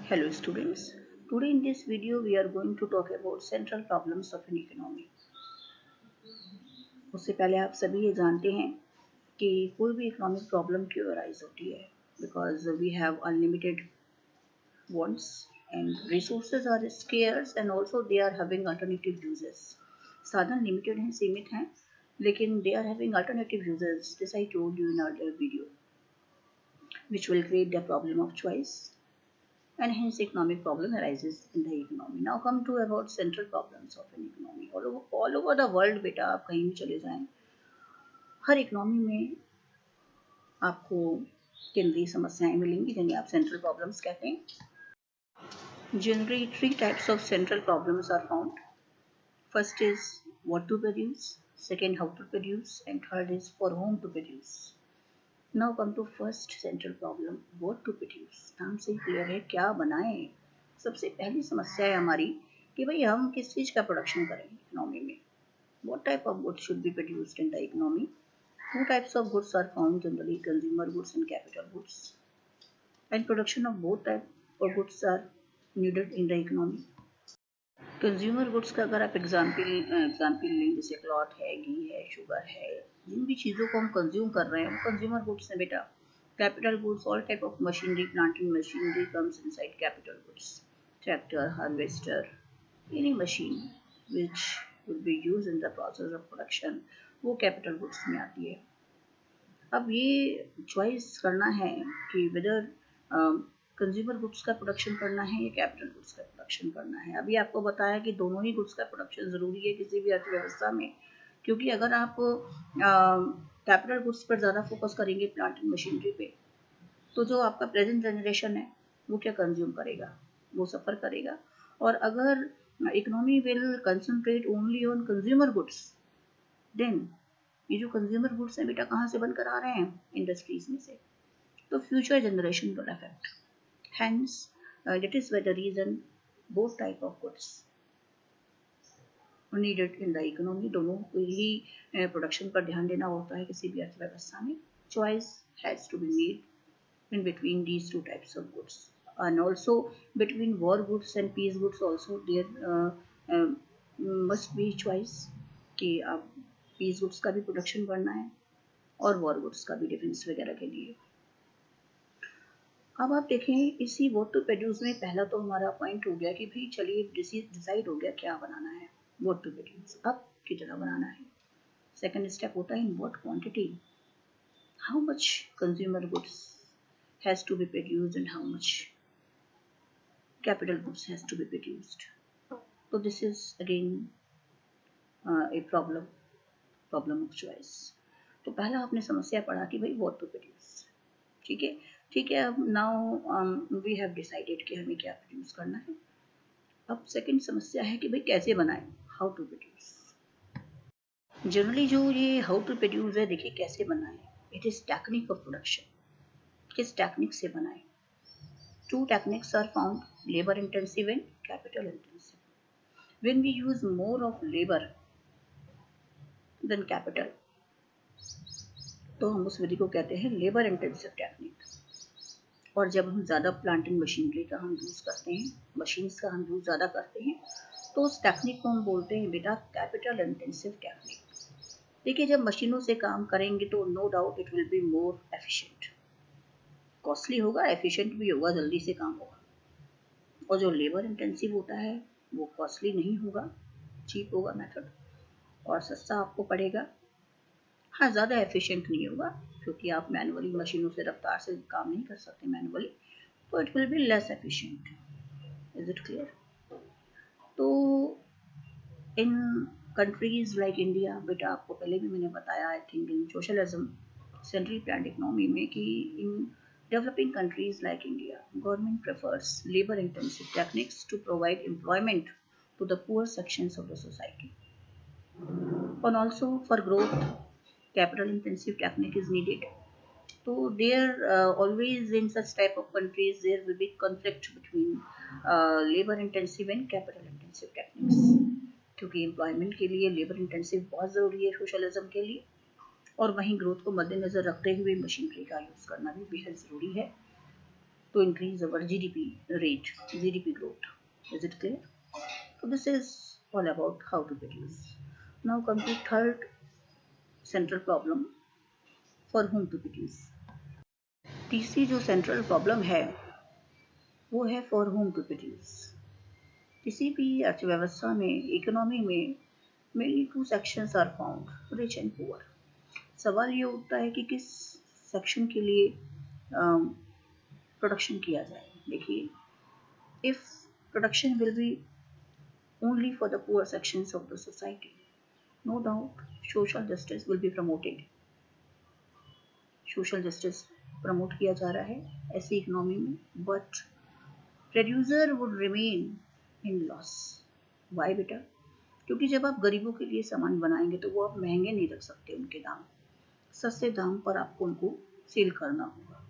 Hello students, today in this video we are going to talk about central problems of an economy. उससे पहले आप सभी ये जानते हैं कि कोई भी इकोनॉमिक प्रॉब्लम क्यों अराइज होती है because we have unlimited wants and resources are scarce and also they are having alternative uses. साधन लिमिटेड हैं, सीमित हैं, लेकिन they are having alternative uses. This I told you in earlier video, which will create the problem of choice. And hence economic problem arises in the economy. Now come to about central problems of an economy. All over the world बेटा आप कहीं भी चले जाएं, हर economy में आपको केंद्रीय समस्याएं मिलेंगी जिन्हें आप सेंट्रल प्रॉब्लम्स कहते हैं. Generally, three types of central problems are found. First is what to produce, second how to produce, and third is for whom to produce. Now come to first central problem, what to produce. नाम से clear है क्या बनाएं. सबसे पहली समस्या है हमारी कि भाई हम किस चीज़ का प्रोडक्शन करें इकोनॉमी में. What type of goods should be produced in the economy? Two types of goods are found generally, consumer goods and capital goods. And production of both type of goods are needed in the economy. Consumer goods का अगर आप example लें, जैसे cloth है, घी है, sugar है, जिन भी चीज़ों को हम कंज्यूम कर रहे हैं वो कंज्यूमर गुड्स हैं बेटा. Capital goods, all type of machinery, planting machinery comes inside capital goods. Tractor, harvester, any machine which would be use in the process of production, वो कैपिटल गुड्स में आती है. अब ये चॉइस करना है कि वेदर कंज्यूमर गुड्स का प्रोडक्शन करना है या कैपिटल गुड्स का प्रोडक्शन करना है. अभी आपको बताया कि दोनों ही गुड्स का प्रोडक्शन ज़रूरी है किसी भी अर्थव्यवस्था में, क्योंकि अगर आप कैपिटल गुड्स पर ज़्यादा फोकस करेंगे, प्लांटिंग मशीनरी पे, तो जो आपका प्रेजेंट जनरेशन है वो क्या कंज्यूम करेगा, वो सफ़र करेगा. और अगर economy will concentrate only on consumer goods, then ये जो कंज्यूमर गुड्स हैं बेटा कहाँ से बनकर आ रहे हैं, इंडस्ट्रीज में से, तो future generation will affect. Hence, that is why the reason both type of goods needed in the economy. दोनों ही प्रोडक्शन पर ध्यान देना होता है किसी भी अर्थव्यवस्था में. Choice has to be made in between these two types of goods, and also between war goods and peace goods also there must be choice कि आप peace goods का भी प्रोडक्शन करना है और war goods का भी डिफेंस वगैरह के लिए. अब आप देखें इसी वोट टू प्रोड्यूस में पहला तो हमारा पॉइंट हो गया कि भाई चलिए डिसाइड हो गया क्या बनाना है, वोट टू प्रोड्यूस, अब कितना बनाना है. सेकंड स्टेप होता है in what quantity, how much consumer goods has to be produced and how much capital goods has to be produced. तो this is again a problem of choice. तो पहला आपने समस्या पढ़ा कि भाई व्हाट टू प्रोड्यूस, ठीक है. अब नाउ वी हैव डिसाइडेड कि हमें क्या प्रोड्यूस करना है. अब सेकंड समस्या है कि भाई कैसे बनाएं, हाउ टू प्रोड्यूस. जनरली जो ये हाउ टू प्रोड्यूस है, देखिए कैसे बनाएं, it is technique of production. किस टेक्निक से बनाएं. Two techniques are found, labour intensive and capital intensive. When we use more of labour then capital, तो हम उस विधि को कहते हैं लेबर इंटेंसिव टेक्निक. और जब हम ज़्यादा प्लांटिंग मशीनरी का हम यूज़ करते हैं, मशीन्स का हम यूज़ ज़्यादा करते हैं, तो उस टेक्निक को हम बोलते हैं बेटा कैपिटल इंटेंसिव टेक्निक. देखिए जब मशीनों से काम करेंगे तो no doubt it will be more efficient. Costly होगा, एफिशिएंट भी होगा, जल्दी से काम होगा. और जो लेबर इंटेंसिव होता है वो कॉस्टली नहीं होगा, चीप होगा मेथड, और सस्ता आपको पड़ेगा. हाँ, ज़्यादा एफिशिएंट नहीं होगा क्योंकि आप मैनुअली मशीनों से रफ्तार से काम नहीं कर सकते मैनुअली, तो it will be less efficient. Is it clear. तो इन कंट्रीज लाइक इंडिया, बेटा आपको पहले भी मैंने बताया, I think in socialism centrally planned economy में, कि in developing countries like India government prefers labour intensive techniques to provide employment to the poor sections of the society. और also for growth capital intensive technique is needed. So there always in such type of countries there will be conflict between labor intensive and capital intensive techniques, क्योंकि employment के लिए labour intensive बहुत ज़रूरी है socialism के लिए, और वहीं ग्रोथ को मद्देनज़र रखते हुए मशीनरी का यूज़ करना भी बेहद ज़रूरी है. to increase our GDP rate, GDP growth. Is it clear? So this is all about how to produce. Now come to third central problem, for whom to produce. तीसरी जो सेंट्रल प्रॉब्लम है वो है फॉर होम टू प्रोड्यूस। किसी भी अर्थव्यवस्था में, economy में mainly two sections are found, rich and poor. सवाल ये उठता है कि किस सेक्शन के लिए प्रोडक्शन किया जाए। देखिए, if production will be only for the poor sections of the society, no doubt social justice will be promoted. Social justice promote किया जा रहा है ऐसी इकोनॉमी में, but producer would remain in loss. Why बेटा? क्योंकि जब आप गरीबों के लिए सामान बनाएंगे तो वो आप महंगे नहीं रख सकते, उनके दाम सस्ते दाम पर आपको उनको सेल करना होगा,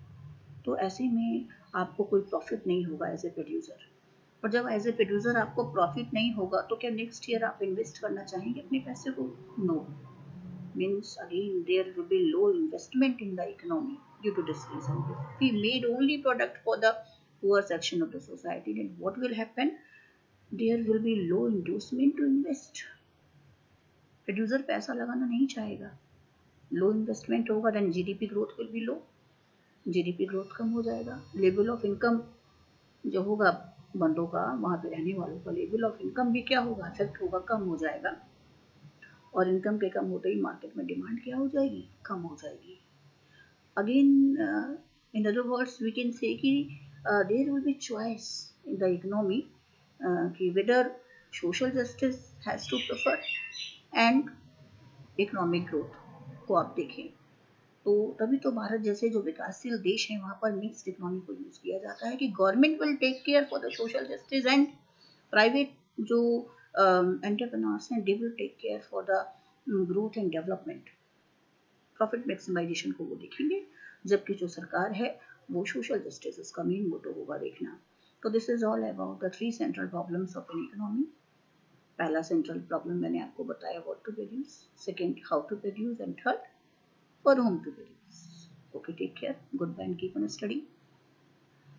तो ऐसे में आपको कोई प्रॉफिट नहीं होगा एज ए प्रोड्यूसर। और जब एज ए प्रोड्यूसर आपको प्रॉफिट नहीं होगा तो क्या नेक्स्ट ईयर आप इन्वेस्ट करना चाहेंगे अपने पैसे को? No. Means again there will be low investment in the economy due to this reason. If we made only product for the poor section of the society, then what will happen? There will be low inducement to invest. Producer पैसा लगाना नहीं चाहेगा, low investment होगा, then GDP growth will be low. GDP growth कम हो जाएगा, level of income जो होगा बंदों का, वहाँ पे रहने वालों का लेवल ऑफ इनकम भी क्या होगा, इफेक्ट होगा, कम हो जाएगा। और इनकम के कम होते ही मार्केट में डिमांड क्या हो जाएगी, कम हो जाएगी। Again in other words we can say कि there will be choice in the economy कि whether social justice has to prefer and economic growth को आप देखें, तो तभी तो भारत जैसे जो विकासशील देश है वहाँ पर मिक्स्ड इकोनॉमी को यूज किया जाता है कि government will take care for the social justice and private जो entrepreneurs and they will take care for the growth and development, profit maximisation को वो देखेंगे, जबकि जो सरकार है वो सोशल जस्टिस उसका मेन मोटो होगा देखना। तो this is all about the three central problems of an economy. पहला सेंट्रल प्रॉब्लम मैंने आपको बताया, what to produce, second how to produce, and third for whom to produce. Okay, take care, good bye and keep on study.